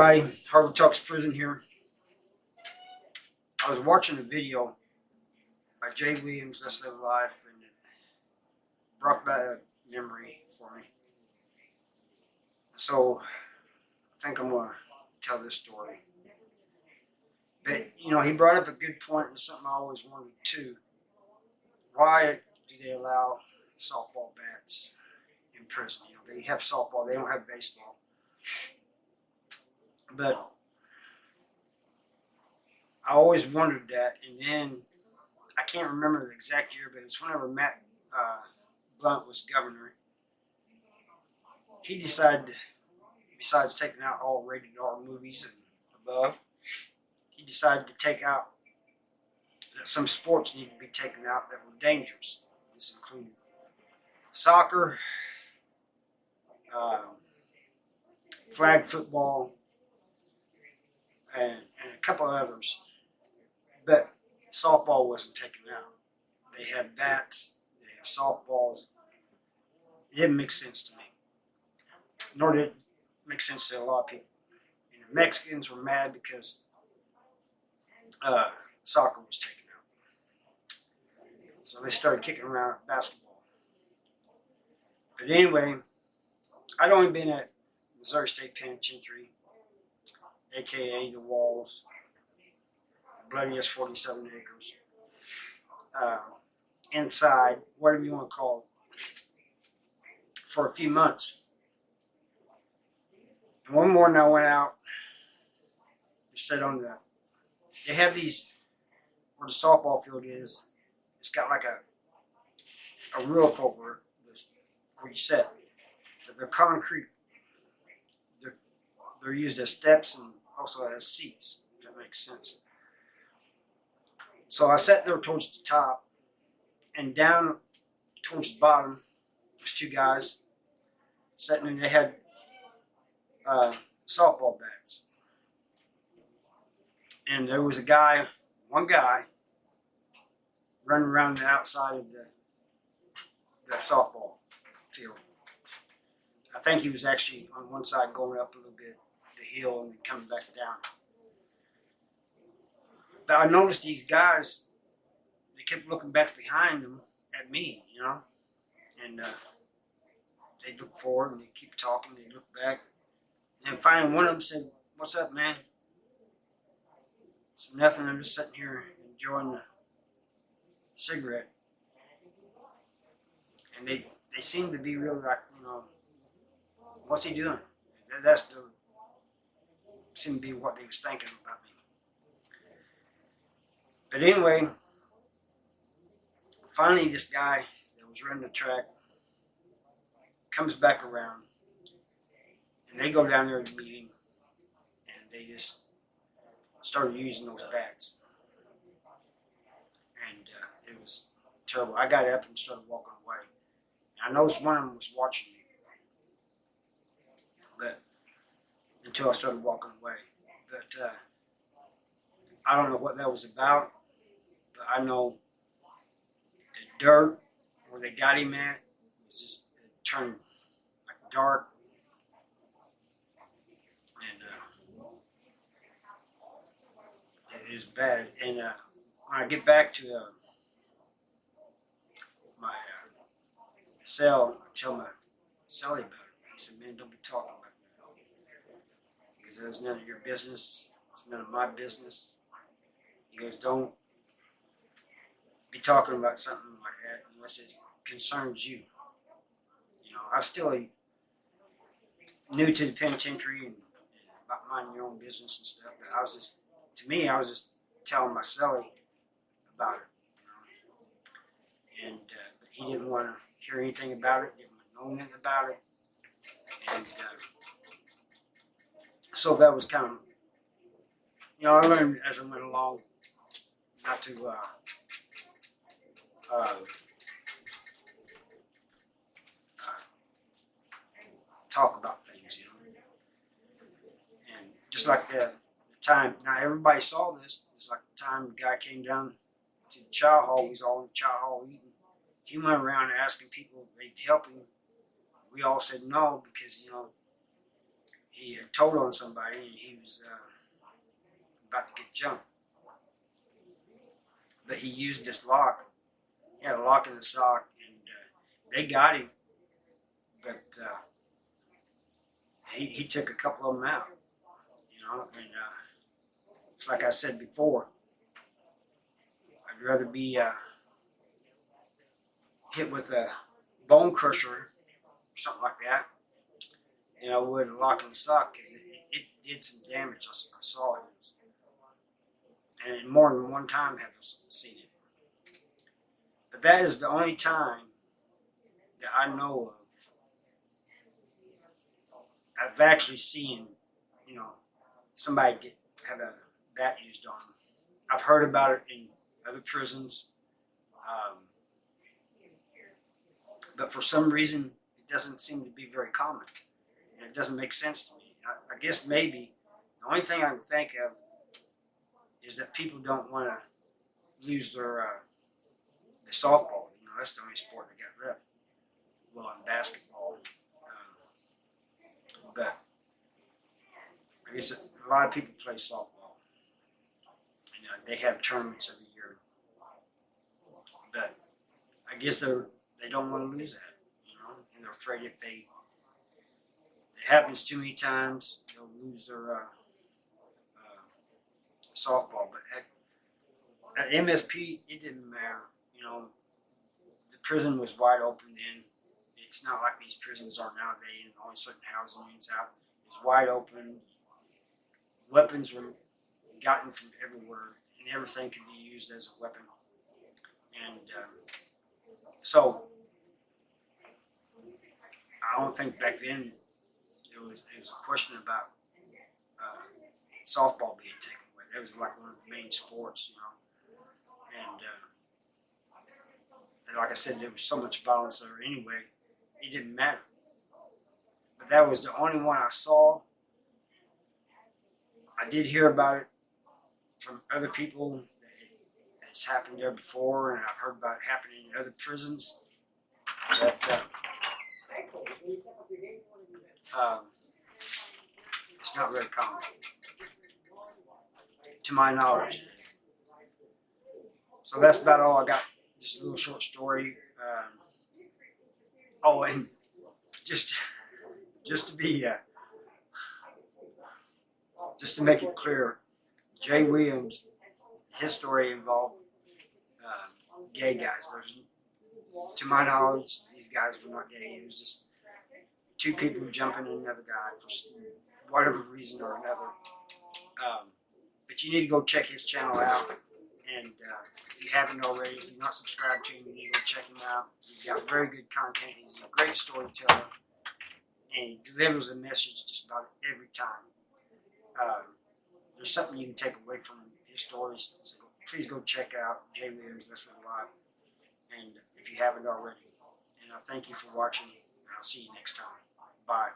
everybody, Harvard Talks Prison here. I was watching a video by Jay Williams, Let's Live Life, and it brought back a memory for me. So I think I'm going to tell this story. But, he brought up a good point, and something I always wanted to. Why do they allow softball bats in prison? They have softball, they don't have baseball. But I always wondered that, and then I can't remember the exact year, but it's whenever Matt Blunt was governor. He decided, besides taking out all rated R movies and above, he decided to take out that some sports needed to be taken out that were dangerous. This included soccer, flag football, and a couple of others. But softball wasn't taken out. They have bats, they have softballs. It didn't make sense to me. Nor did it make sense to a lot of people. And the Mexicans were mad because soccer was taken out. So they started kicking around basketball. But anyway, I'd only been at Missouri State Penitentiary, a.k.a. the Walls, bloodiest 47 acres, inside, whatever you want to call it, for a few months. And one morning I went out and sat on they have these, where the softball field is, it's got like a roof over this, where you sit. But they're concrete. They're used as steps and also as seats, if that makes sense. So I sat there towards the top, and down towards the bottom, there's two guys sitting there. They had softball bats. And there was one guy, running around the outside of the softball field. I think he was actually on one side going up a little bit the hill and then coming back down. But I noticed these guys, they kept looking back behind them at me, and they'd look forward and they'd keep talking, they'd look back. And finally one of them said, "What's up, man?" It's nothing, I'm just sitting here enjoying the cigarette. And they seemed to be really like, what's he doing? Seemed to be what they was thinking about me. But anyway, finally this guy that was running the track comes back around, and they go down there to meet him, and they just started using those bats. And it was terrible. I got up and started walking away. And I noticed one of them was watching me. But until I started walking away. But I don't know what that was about. But I know the dirt where they got him at was just, it turned like dark. And it is bad. And when I get back to my cell, I tell my cellie about it. He said, "Man, don't be talking about that. Because that was none of your business. It's none of my business." He goes, "Don't be talking about something like that unless it concerns you." I'm still new to the penitentiary and about minding your own business and stuff. But I was just telling my cellie about it. And but he didn't want to hear anything about it, didn't want to know anything about it. And so that was kind of, I learned as I went along not to talk about things, And just like the time, now everybody saw this. It's like the time the guy came down to the chow hall. We was all in the chow hall eating. He went around asking people if they'd help him. We all said no because, he had told on somebody, and he was about to get jumped. But he used this lock. He had a lock in the sock, and they got him. But he took a couple of them out, and it's like I said before, I'd rather be hit with a bone crusher or something like that than I would a lock in the sock, because it did some damage. I saw it. And more than one time have seen it. But that is the only time that I know of I've actually seen, somebody have a bat used on them. I've heard about it in other prisons, but for some reason it doesn't seem to be very common, and it doesn't make sense to me. I guess maybe the only thing I can think of is that people don't want to lose their softball. That's the only sport they got left. Well, in basketball, but I guess a lot of people play softball. They have tournaments every year, but I guess they don't want to lose that, and they're afraid if it happens too many times, they'll lose their softball. But at MSP, it didn't matter. The prison was wide open then. It's not like these prisons are nowadays, and only certain housing units out. It was wide open. Weapons were gotten from everywhere, and everything could be used as a weapon. And so I don't think back then it was a question about softball being taken away. That was like one of the main sports, and like I said, there was so much violence there anyway, it didn't matter. But that was the only one I saw. I did hear about it from other people that it's happened there before, and I've heard about it happening in other prisons. But it's not very common, to my knowledge. So that's about all I got. Just a little short story. And just to be just to make it clear, Jay Williams, his story involved gay guys. To my knowledge, these guys were not gay. It was just two people jumping in another guy for whatever reason or another. But you need to go check his channel out. And if you haven't already, if you're not subscribed to him, you need to go check him out. He's got very good content. He's a great storyteller. And he delivers a message just about every time. There's something you can take away from his stories. So please go check out Jay Williams Let's Live Live. And if you haven't already. And I thank you for watching. And I'll see you next time. Bye.